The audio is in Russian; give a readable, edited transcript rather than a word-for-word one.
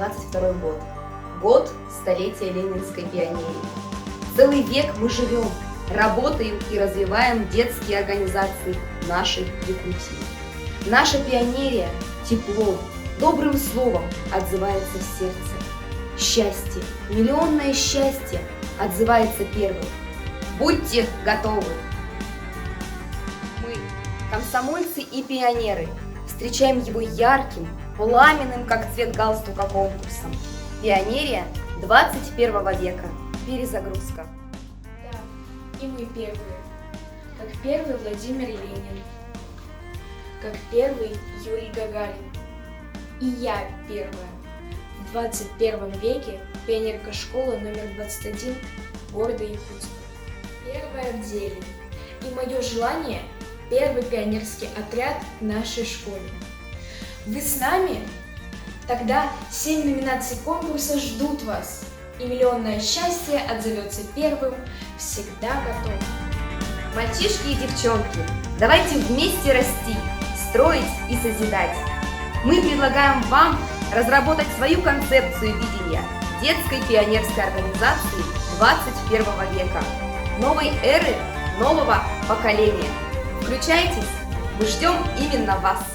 2022 год. Год столетия ленинской пионерии. Целый век мы живем, работаем и развиваем детские организации нашей Якутии. Наша пионерия теплом, добрым словом отзывается в сердце. Счастье, миллионное счастье отзывается первым. Будьте готовы! Мы, комсомольцы и пионеры, встречаем его ярким, пламенным, как цвет галстука, конкурсом. Пионерия 21 века. Перезагрузка. Да, и мы первые. Как первый Владимир Ленин. Как первый Юрий Гагарин. И я первая. В 21 веке пионерка школы номер 21 города Якутска. Первая в деле. И мое желание – первый пионерский отряд в нашей школе. Вы с нами? Тогда 7 номинаций конкурса ждут вас. И миллионное счастье отзовется первым. Всегда готов. Мальчишки и девчонки, давайте вместе расти, строить и созидать. Мы предлагаем вам разработать свою концепцию видения детской пионерской организации 21 века, новой эры, нового поколения. Включайтесь, мы ждем именно вас.